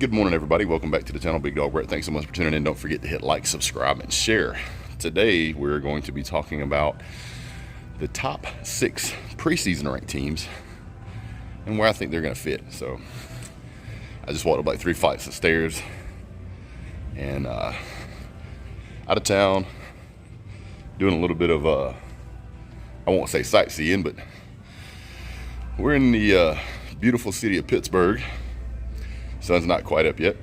Good morning, everybody. Welcome back to the channel. Big Dog Brett. Thanks so much for tuning in. Don't forget to hit like, subscribe, and share. Today, we're going to be talking about the top 6 preseason ranked teams and where I think they're going to fit. So, I just walked up like 3 flights of stairs and out of town, doing a little bit of, I won't say sightseeing, but we're in the beautiful city of Pittsburgh. Sun's not quite up yet.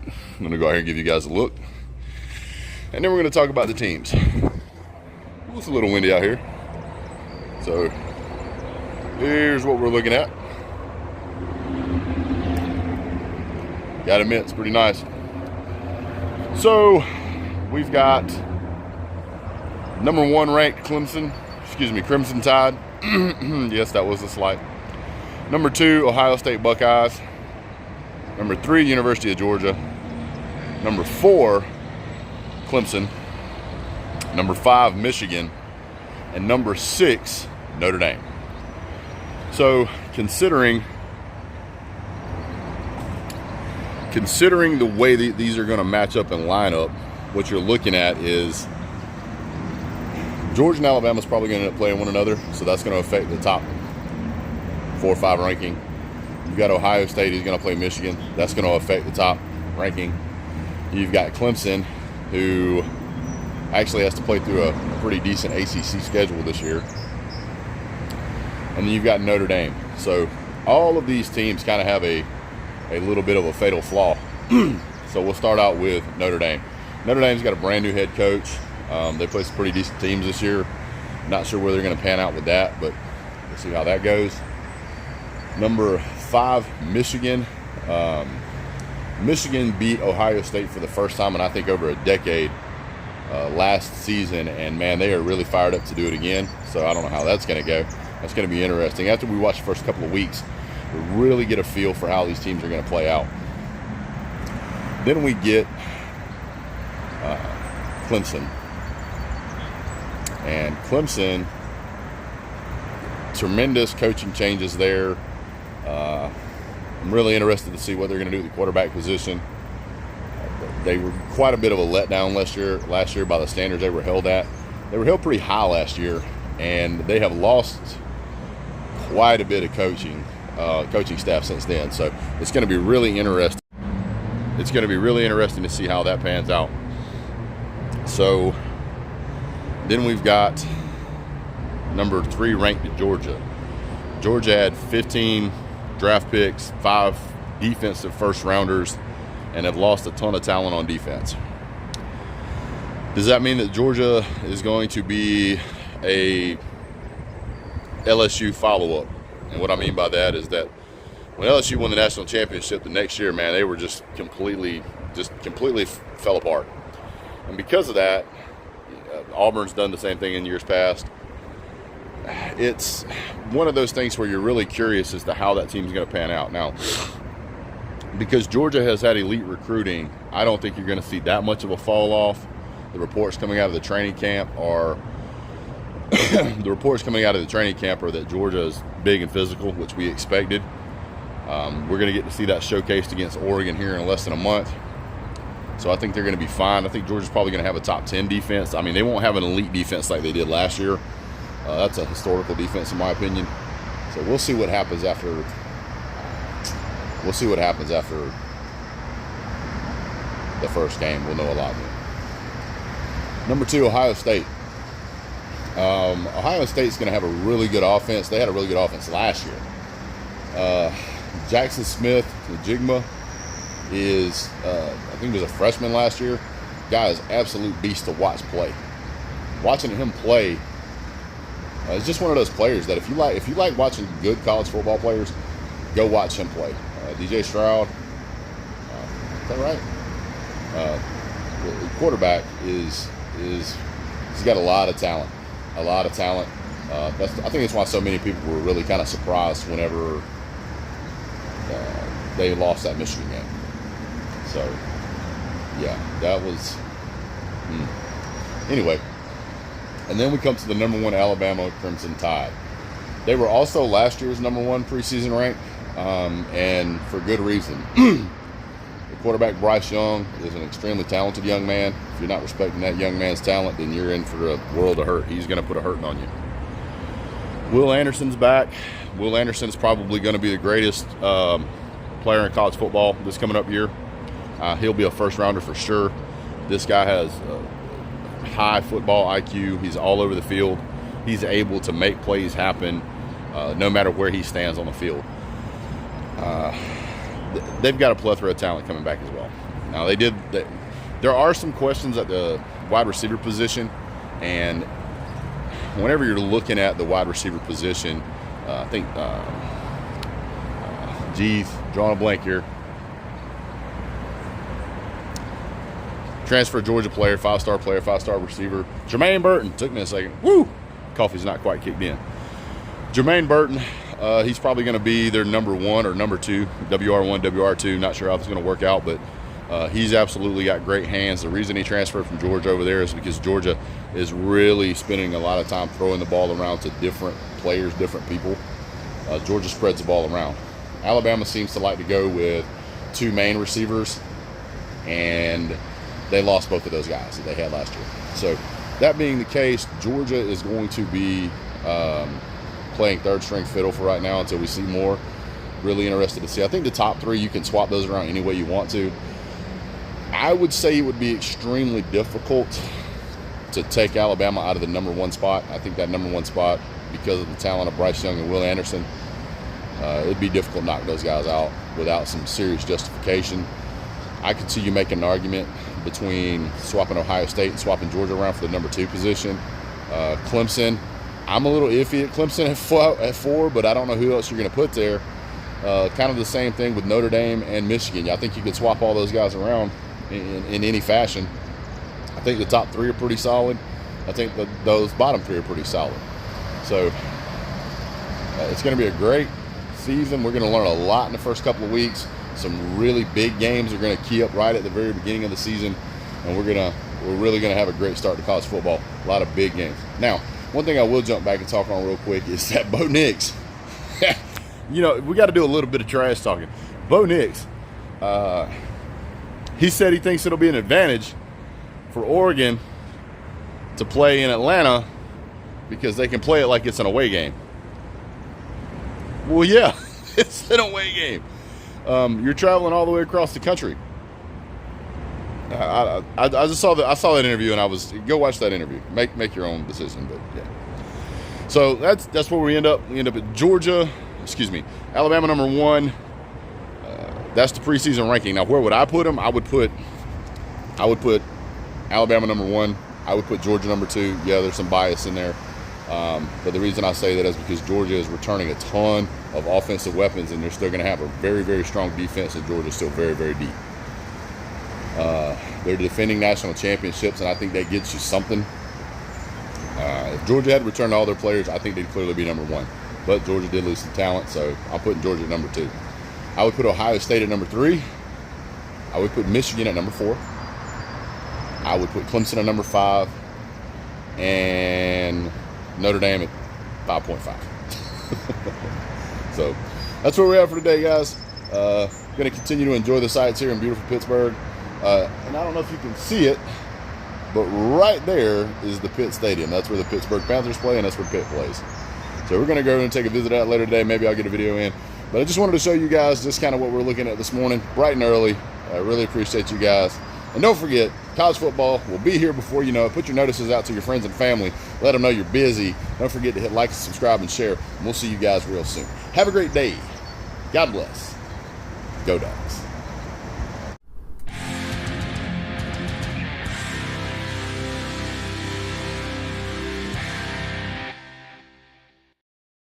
I'm gonna go out here and give you guys a look, and then we're gonna talk about the teams. It's a little windy out here, so here's what we're looking at. Gotta admit, it's pretty nice. So we've got number 1 ranked Crimson Tide. Yes, that was a slight. Number 2, Ohio State Buckeyes. Number 3, University of Georgia. Number 4, Clemson. Number 5, Michigan. And number 6, Notre Dame. So considering the way these are going to match up and line up, what you're looking at is Georgia and Alabama is probably going to end up playing one another, so that's going to affect the top 4 or 5 ranking. You've got Ohio State, who's going to play Michigan. That's going to affect the top ranking. You've got Clemson, who actually has to play through a pretty decent ACC schedule this year. And then you've got Notre Dame. So all of these teams kind of have a little bit of a fatal flaw. So we'll start out with Notre Dame. Notre Dame's got a brand new head coach. They play some pretty decent teams this year. Not sure where they're going to pan out with that, but we'll see how that goes. Number 5, Michigan. Michigan beat Ohio State for the first time in I think over a decade last season, and man, they are really fired up to do it again. So I don't know how that's going to go. That's going to be interesting. After we watch the first couple of weeks, we'll really get a feel for how these teams are going to play out. Then we get Clemson. And Clemson, tremendous coaching changes there. I'm really interested to see what they're going to do at the quarterback position. They were quite a bit of a letdown last year by the standards they were held at. They were held pretty high last year, and they have lost quite a bit of coaching staff since then. So it's going to be really interesting. It's going to be really interesting to see how that pans out. So then we've got number 3 ranked Georgia. Georgia had 15 draft picks, 5 defensive first rounders, and have lost a ton of talent on defense. Does that mean that Georgia is going to be a LSU follow-up? And what I mean by that is that when LSU won the national championship the next year, man, they were just completely fell apart. And because of that, Auburn's done the same thing in years past. It's one of those things where you're really curious as to how that team's going to pan out. Now, because Georgia has had elite recruiting, I don't think you're going to see that much of a fall off. The reports coming out of the training camp are that Georgia is big and physical, which we expected. We're going to get to see that showcased against Oregon here in less than a month. So I think they're going to be fine. I think Georgia's probably going to have a top 10 defense. I mean, they won't have an elite defense like they did last year. That's a historical defense in my opinion. So we'll see what happens after. The first game. We'll know a lot more. Number 2, Ohio State. Ohio State's going to have a really good offense. They had a really good offense last year. Jackson Smith, the Jigma, is I think he was a freshman last year. Guy is absolute beast to watch play. Watching him play, it's just one of those players that if you like watching good college football players, go watch him play. DJ Stroud, is that right? The quarterback is he's got a lot of talent. I think that's why so many people were really kind of surprised whenever they lost that Michigan game. So, yeah, that was anyway. And then we come to the number 1 Alabama Crimson Tide. They were also last year's number 1 preseason rank. and for good reason. The quarterback, Bryce Young, is an extremely talented young man. If you're not respecting that young man's talent, then you're in for a world of hurt. He's going to put a hurting on you. Will Anderson's back. Will Anderson's probably going to be the greatest player in college football this coming up year. He'll be a first rounder for sure. This guy has high football IQ. He's all over the field. He's able to make plays happen no matter where he stands on the field. They've got a plethora of talent coming back as well. Now there are some questions at the wide receiver position, and whenever you're looking at the wide receiver position, I think drawing a blank here. Transfer Georgia player, five-star receiver. Jermaine Burton. Took me a second. Woo! Coffee's not quite kicked in. Jermaine Burton, he's probably going to be their number one or number two, WR1, WR2. Not sure how it's going to work out, but he's absolutely got great hands. The reason he transferred from Georgia over there is because Georgia is really spending a lot of time throwing the ball around to different players, different people. Georgia spreads the ball around. Alabama seems to like to go with two main receivers, and they lost both of those guys that they had last year. So that being the case, Georgia is going to be playing third-string fiddle for right now until we see more. Really interested to see. I think the top three, you can swap those around any way you want to. I would say it would be extremely difficult to take Alabama out of the number one spot. I think that number one spot, because of the talent of Bryce Young and Will Anderson, it'd be difficult to knock those guys out without some serious justification. I could see you making an argument between swapping Ohio State and swapping Georgia around for the number two position. Clemson, I'm a little iffy at Clemson at four, but I don't know who else you're going to put there. Kind of the same thing with Notre Dame and Michigan. I think you could swap all those guys around in any fashion. I think the top three are pretty solid. I think those bottom three are pretty solid. So it's going to be a great season. We're going to learn a lot in the first couple of weeks. Some really big games are going to key up right at the very beginning of the season, and we're really going to have a great start to college football. A lot of big games. Now, one thing I will jump back and talk on real quick is that Bo Nix. You know, we got to do a little bit of trash talking. Bo Nix, he said he thinks it'll be an advantage for Oregon to play in Atlanta because they can play it like it's an away game. Well, yeah, it's an away game. You're traveling all the way across the country. I just saw that interview, and go watch that interview. Make your own decision, but yeah. So that's where we end up. We end up at Georgia. Alabama number one. That's the preseason ranking. Now, where would I put them? I would put Alabama number one. I would put Georgia number two. Yeah, there's some bias in there. But the reason I say that is because Georgia is returning a ton of offensive weapons, and they're still going to have a very, very strong defense, and Georgia's still very, very deep. They're defending national championships, and I think that gets you something. If Georgia had returned all their players, I think they'd clearly be number one. But Georgia did lose some talent, so I'm putting Georgia at number two. I would put Ohio State at number three. I would put Michigan at number four. I would put Clemson at number five. And Notre Dame at 5.5. So that's where we are for today, guys. Going to continue to enjoy the sights here in beautiful Pittsburgh. And I don't know if you can see it, but right there is the Pitt Stadium. That's where the Pittsburgh Panthers play, and that's where Pitt plays. So we're going to go and take a visit out later today. Maybe I'll get a video in. But I just wanted to show you guys just kind of what we're looking at this morning, bright and early. I really appreciate you guys. And don't forget, college football will be here before you know it. Put your notices out to your friends and family. Let them know you're busy. Don't forget to hit like, subscribe, and share. And we'll see you guys real soon. Have a great day. God bless. Go Dogs.